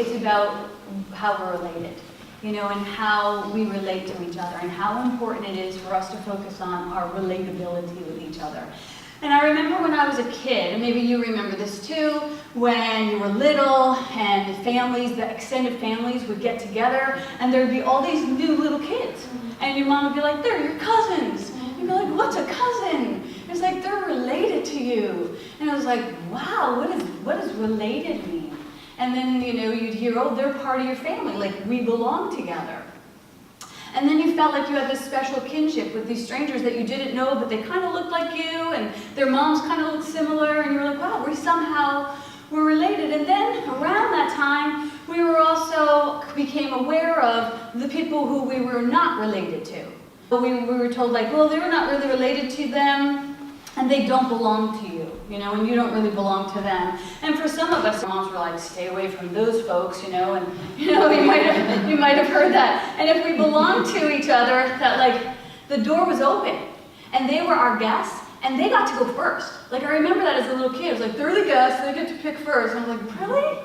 it's about how we're related, you know, and how we relate to each other, and how important it is for us to focus on our relatability with each other. And I remember when I was a kid, and maybe you remember this too, when you were little and families, the extended families would get together and there'd be all these new little kids. And your mom would be like, they're your cousins. You'd be like, what's a cousin? It's like, they're related to you. And I was like, wow, what does related mean? And then, you know, you'd hear, oh, they're part of your family, like we belong together. And then you felt like you had this special kinship with these strangers that you didn't know, but they kind of looked like you, and their moms kind of looked similar, and you were like, wow, we're related. And then around that time, we were also became aware of the people who we were not related to. We were told, like, well, they were not really related to them, and they don't belong to you, you know, and you don't really belong to them. And for some of us, moms were like, stay away from those folks, you know, and, you know, you might have heard that. And if we belonged to each other, that, like, the door was open, and they were our guests, and they got to go first. Like, I remember that as a little kid. It was like, they're the guests, they get to pick first. And I was like, really?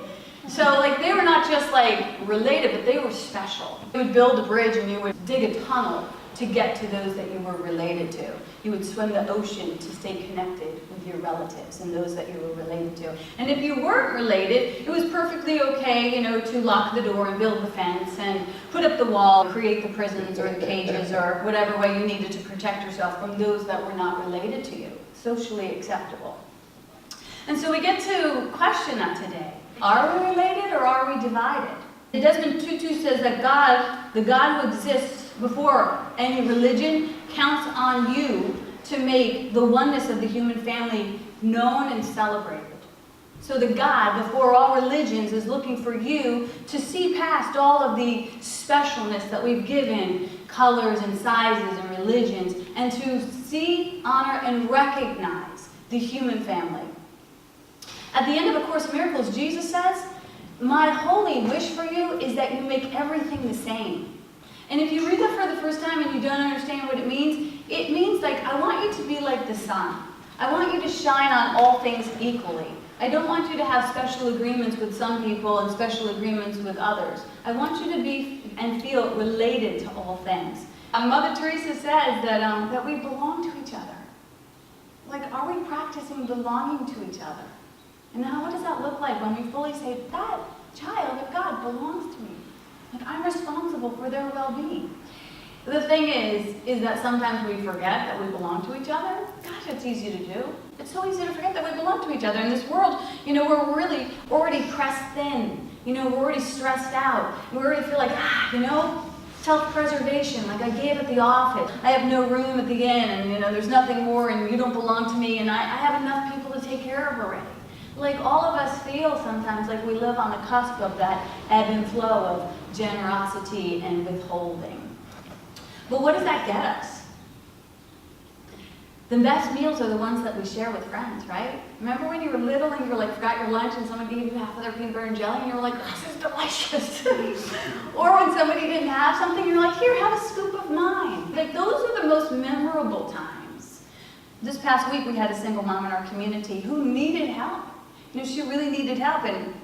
So, like, they were not just, like, related, but they were special. You would build a bridge, and you would dig a tunnel to get to those that you were related to. You would swim the ocean to stay connected with your relatives and those that you were related to. And if you weren't related, it was perfectly okay, you know, to lock the door and build the fence and put up the wall, create the prisons or the cages or whatever way you needed to protect yourself from those that were not related to you. Socially acceptable. And so we get to question that today. Are we related or are we divided? Desmond Tutu says that God, the God who exists before any religion, counts on you to make the oneness of the human family known and celebrated. So the God before all religions is looking for you to see past all of the specialness that we've given colors and sizes and religions, and to see, honor, and recognize the human family. At the end of A Course in Miracles, Jesus says, my holy wish for you is that you make everything the same. And if you read that for the first time and you don't understand what it means like, I want you to be like the sun. I want you to shine on all things equally. I don't want you to have special agreements with some people and special agreements with others. I want you to be and feel related to all things. Mother Teresa says that we belong to each other. Like, are we practicing belonging to each other? And now what does that look like when we fully say, that child of God belongs to me? Like, I'm responsible for their well-being. The thing is that sometimes we forget that we belong to each other. Gosh, it's easy to do. It's so easy to forget that we belong to each other. In this world, you know, we're really already pressed thin. You know, we're already stressed out. We already feel like, you know, self-preservation, like I gave at the office. I have no room at the inn, and, you know, there's nothing more, and you don't belong to me, and I have enough people to take care of already. Like, all of us feel sometimes like we live on the cusp of that ebb and flow of generosity and withholding. But what does that get us? The best meals are the ones that we share with friends, right? Remember when you were little and you were like, forgot your lunch and someone gave you half of their peanut butter and jelly and you were like, this is delicious. Or when somebody didn't have something, you're like, here, have a scoop of mine. Like, those are the most memorable times. This past week we had a single mom in our community who needed help. You know, she really needed help, and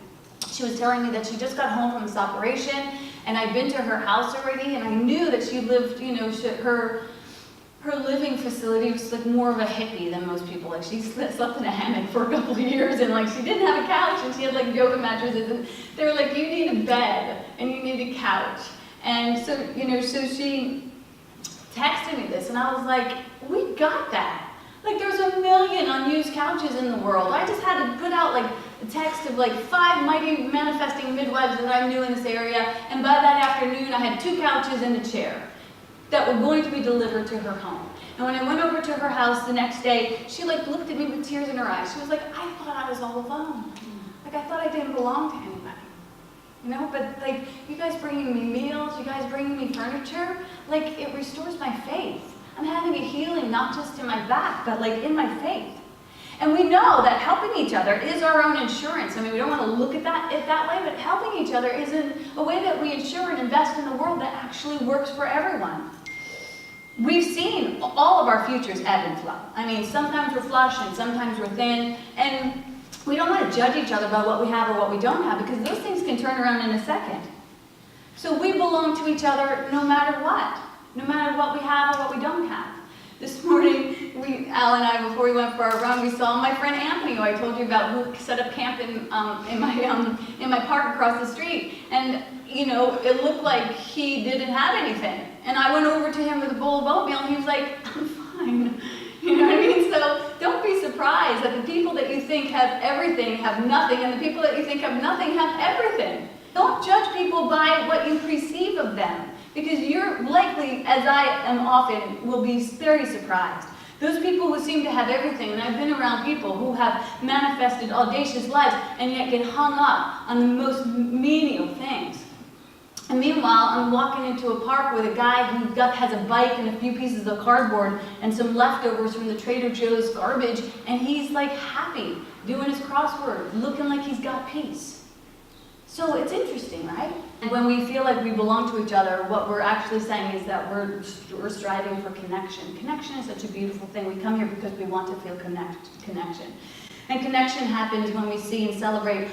she was telling me that she just got home from this operation, and I'd been to her house already, and I knew that she lived, you know, her living facility was like more of a hippie than most people. Like, she slept in a hammock for a couple of years, and like she didn't have a couch, and she had like yoga mattresses, and they were like, you need a bed, and you need a couch. And so, you know, so she texted me this, and I was like, we got that. Like, there's a million unused couches in the world. I just had to put out like a text of like 5 mighty manifesting midwives that I knew in this area, and by that afternoon I had 2 couches and a chair that were going to be delivered to her home. And when I went over to her house the next day, she like looked at me with tears in her eyes. She was like, I thought I was all alone. Like, I thought I didn't belong to anybody. You know, but like, you guys bringing me meals, you guys bringing me furniture, like, it restores my faith. I'm having a healing not just in my back, but like in my faith. And we know that helping each other is our own insurance. I mean, we don't want to look at it that way, but helping each other is a way that we insure and invest in the world that actually works for everyone. We've seen all of our futures ebb and flow. I mean, sometimes we're flush and sometimes we're thin. And We don't want to judge each other about what we have or what we don't have, because those things can turn around in a second. So we belong to each other no matter what we have or what we don't have. This morning, Al and I, before we went for our run, we saw my friend Anthony, who I told you about, who set up camp in my park across the street. And you know, it looked like he didn't have anything. And I went over to him with a bowl of oatmeal, and he was like, "I'm fine." You know what I mean? So don't be surprised that the people that you think have everything have nothing, and the people that you think have nothing have everything. Don't judge people by what you perceive of them, because you're likely, as I am often, will be very surprised. Those people who seem to have everything, and I've been around people who have manifested audacious lives and yet get hung up on the most menial things. And meanwhile, I'm walking into a park with a guy who has a bike and a few pieces of cardboard and some leftovers from the Trader Joe's garbage, and he's like happy, doing his crossword, looking like he's got peace. So it's interesting, right? And when we feel like we belong to each other, what we're actually saying is that we're striving for connection. Connection is such a beautiful thing. We come here because we want to feel connection. And connection happens when we see and celebrate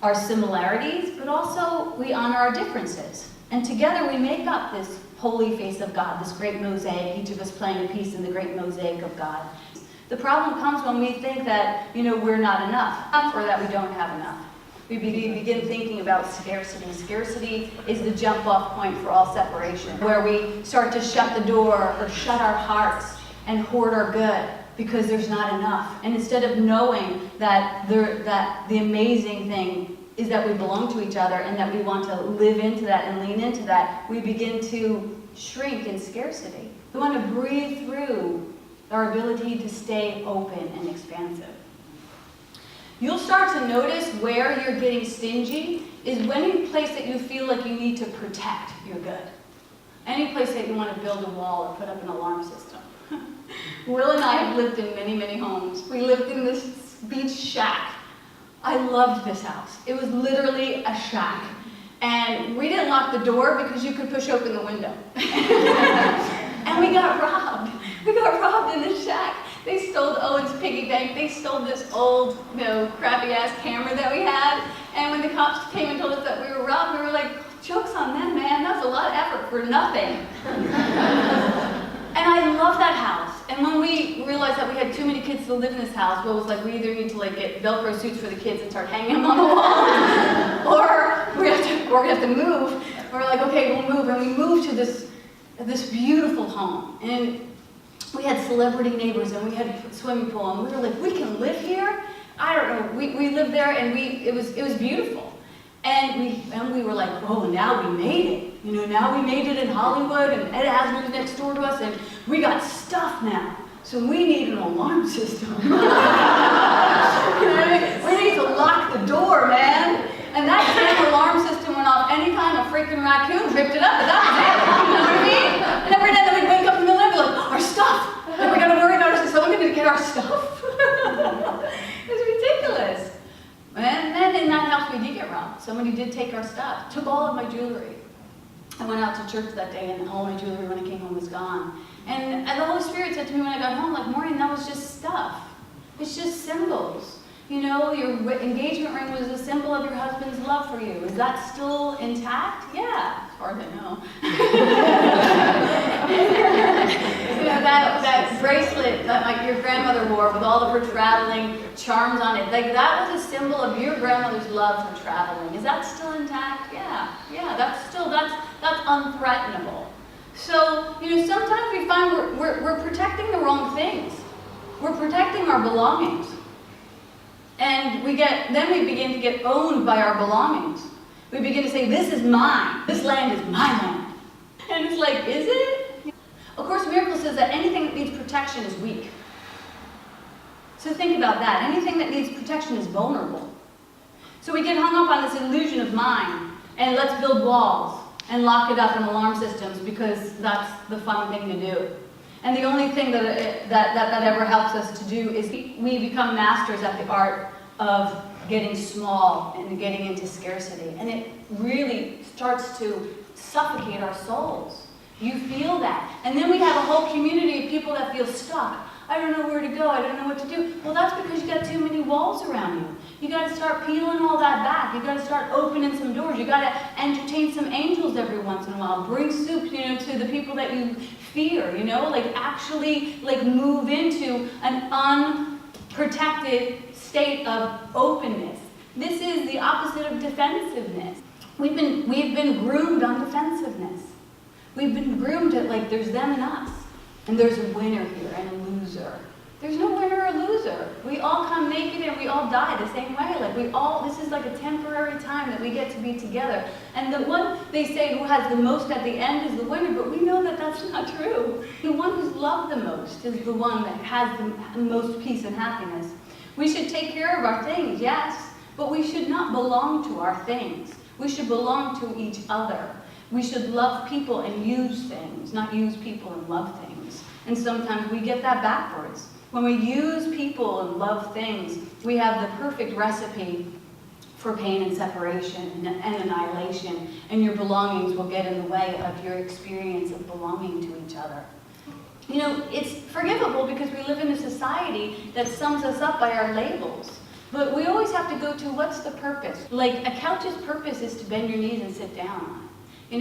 our similarities, but also we honor our differences. And together we make up this holy face of God, this great mosaic, each of us playing a piece in the great mosaic of God. The problem comes when we think that, you know, we're not enough, or that we don't have enough. We begin thinking about scarcity. Scarcity is the jump-off point for all separation, where we start to shut the door or shut our hearts and hoard our good because there's not enough. And instead of knowing that the amazing thing is that we belong to each other and that we want to live into that and lean into that, we begin to shrink in scarcity. We want to breathe through our ability to stay open and expansive. You'll start to notice where you're getting stingy is any place that you feel like you need to protect your good. Any place that you want to build a wall or put up an alarm system. Will and I have lived in many, many homes. We lived in this beach shack. I loved this house. It was literally a shack. And we didn't lock the door because you could push open the window. And we got robbed. We got robbed in this shack. They stole Owen's piggy bank. They stole this old, crappy-ass camera that we had. And when the cops came and told us that we were robbed, we were like, joke's on them, man. That's a lot of effort for nothing. And I love that house. And when we realized that we had too many kids to live in this house, well, it was like we either need to get Velcro suits for the kids and start hanging them on the wall, or we have to move. We're like, okay, we'll move. And we moved to this beautiful home. And we had celebrity neighbors, and we had a swimming pool, and we were like, we can live here? I don't know. We lived there, and it was beautiful. And we were like, oh, now we made it. Now we made it in Hollywood, and Ed Asner was next door to us, and we got stuff now. So we need an alarm system. We need to lock the door, man. And that damn alarm system went off anytime a freaking raccoon ripped it up, and that was it. You know what I mean? And every day that we'd wake up in the middle of the night and be like, our stuff. And we're gonna worry about it. Is someone gonna get our stuff? It's ridiculous. And then in that house we did get robbed. Somebody did take our stuff, took all of my jewelry. I went out to church that day, and all my jewelry when I came home was gone. And the Holy Spirit said to me when I got home, like, Maureen, that was just stuff. It's just symbols. Your engagement ring was a symbol of your husband's love for you. Is that still intact? Yeah, as far as I know. That bracelet that your grandmother wore with all of her traveling charms on it, that was a symbol of your grandmother's love for traveling. Is that still intact? Yeah, that's unthreatenable. So, sometimes we find we're protecting the wrong things. We're protecting our belongings. And then we begin to get owned by our belongings. We begin to say, this is mine. This land is my land. And it's like, is it? Of course, Miracle says that anything that needs protection is weak. So think about that. Anything that needs protection is vulnerable. So we get hung up on this illusion of mine, and let's build walls and lock it up in alarm systems because that's the fun thing to do. And the only thing that ever helps us to do is we become masters at the art of getting small and getting into scarcity. And it really starts to suffocate our souls. You feel that. And then we have a whole community of people that feel stuck. I don't know where to go. I don't know what to do. Well, that's because you got too many walls around you. You got to start peeling all that back. You got to start opening some doors. You got to entertain some angels every once in a while. Bring soup, to the people that you fear, like actually move into an unprotected state of openness. This is the opposite of defensiveness. We've been groomed on defensiveness. We've been groomed at there's them and us. And there's a winner here and a loser. There's no winner or loser. We all come naked and we all die the same way. This is like a temporary time that we get to be together. And the one, they say, who has the most at the end is the winner, but we know that that's not true. The one who's loved the most is the one that has the most peace and happiness. We should take care of our things, yes, but we should not belong to our things. We should belong to each other. We should love people and use things, not use people and love things. And sometimes we get that backwards. When we use people and love things, we have the perfect recipe for pain and separation and annihilation, and your belongings will get in the way of your experience of belonging to each other. It's forgivable because we live in a society that sums us up by our labels. But we always have to go to what's the purpose. A couch's purpose is to bend your knees and sit down on. A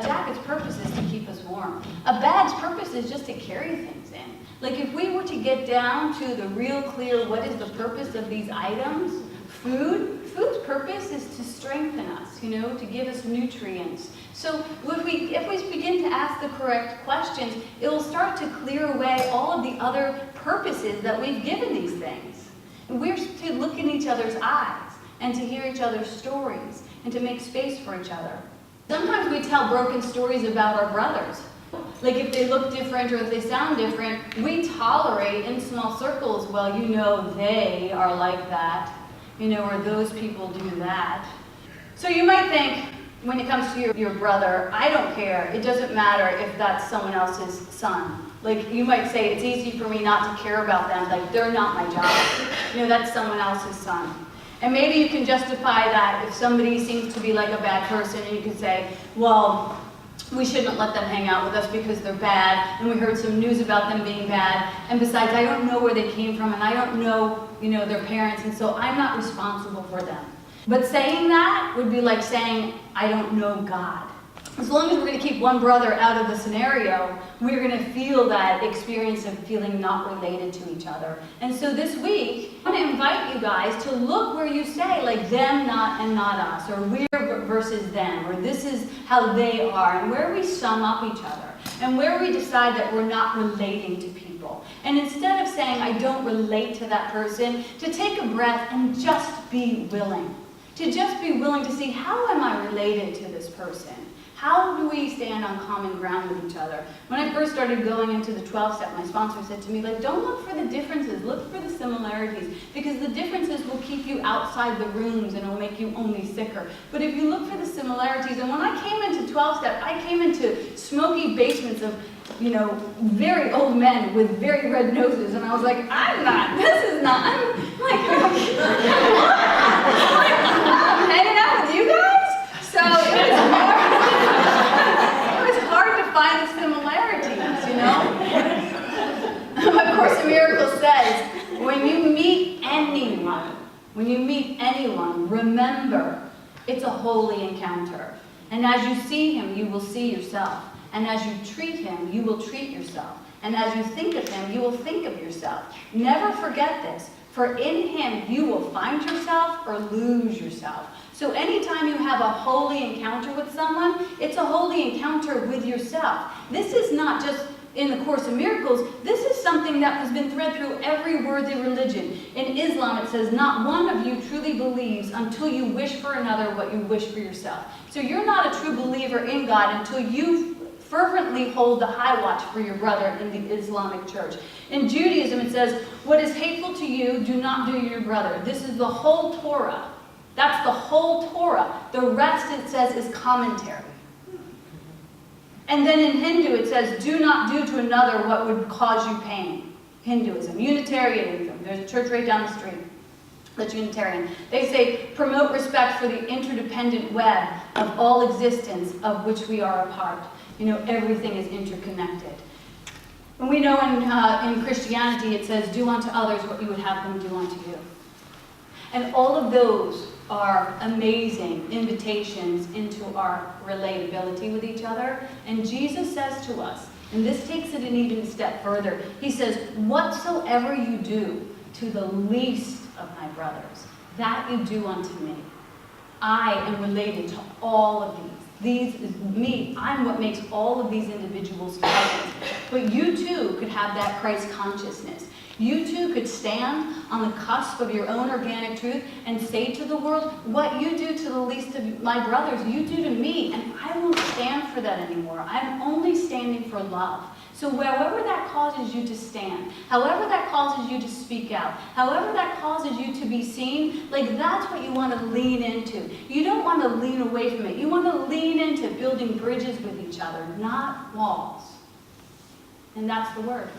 jacket's purpose is to keep us warm. A bag's purpose is just to carry things in. If we were to get down to the real clear, what is the purpose of these items? Food's purpose is to strengthen us, to give us nutrients. So if we begin to ask the correct questions, it will start to clear away all of the other purposes that we've given these things. We're to look in each other's eyes and to hear each other's stories and to make space for each other. Sometimes we tell broken stories about our brothers. If they look different or if they sound different, we tolerate in small circles, well, they are like that, or those people do that. So you might think, when it comes to your brother, I don't care. It doesn't matter if that's someone else's son. You might say, it's easy for me not to care about them. They're not my job. That's someone else's son. And maybe you can justify that if somebody seems to be a bad person, and you can say, well, we shouldn't let them hang out with us because they're bad, and we heard some news about them being bad, and besides, I don't know where they came from, and I don't know, their parents, and so I'm not responsible for them. But saying that would be like saying, I don't know God. As long as we're going to keep one brother out of the scenario, we're going to feel that experience of feeling not related to each other. And so this week, I want to invite you guys to look where you say, them, not, and not us, or we're versus them, or this is how they are, and where we sum up each other, and where we decide that we're not relating to people. And instead of saying, I don't relate to that person, to take a breath and just be willing. To just be willing to see, how am I related to this person? How do we stand on common ground with each other? When I first started going into the 12-step, my sponsor said to me, don't look for the differences, look for the similarities, because the differences will keep you outside the rooms and it'll make you only sicker. But if you look for the similarities, and when I came into 12-step, I came into smoky basements of, very old men with very red noses, and I was like, I'm hanging out with you guys? So it was hard to find the similarities, What Course in Miracles says, when you meet anyone, remember, it's a holy encounter. And as you see him, you will see yourself. And as you treat him, you will treat yourself. And as you think of him, you will think of yourself. Never forget this, for in him you will find yourself or lose yourself. So anytime you have a holy encounter with someone, it's a holy encounter with yourself. This is not just in the Course in Miracles, this is something that has been thread through every worthy religion. In Islam, it says, not one of you truly believes until you wish for another what you wish for yourself. So you're not a true believer in God until you fervently hold the high watch for your brother in the Islamic Church. In Judaism, it says, what is hateful to you, do not do to your brother. This is the whole Torah. That's the whole Torah. The rest, it says, is commentary. And then in Hindu, it says, do not do to another what would cause you pain. Hinduism. Unitarianism. There's a church right down the street that's Unitarian. They say, promote respect for the interdependent web of all existence of which we are a part. Everything is interconnected. And we know in Christianity it says, do unto others what you would have them do unto you. And all of those are amazing invitations into our relatability with each other. And Jesus says to us, and this takes it an even step further, he says, whatsoever you do to the least of my brothers, that you do unto me. I am related to all of these. These is me. I'm what makes all of these individuals different. But you too could have that Christ consciousness. You too could stand on the cusp of your own organic truth and say to the world, what you do to the least of my brothers, you do to me. And I won't stand for that anymore. I'm only standing for love. So however that causes you to stand, however that causes you to speak out, however that causes you to be seen, like that's what you want to lean into. You don't want to lean away from it. You want to lean into building bridges with each other, not walls. And that's the word.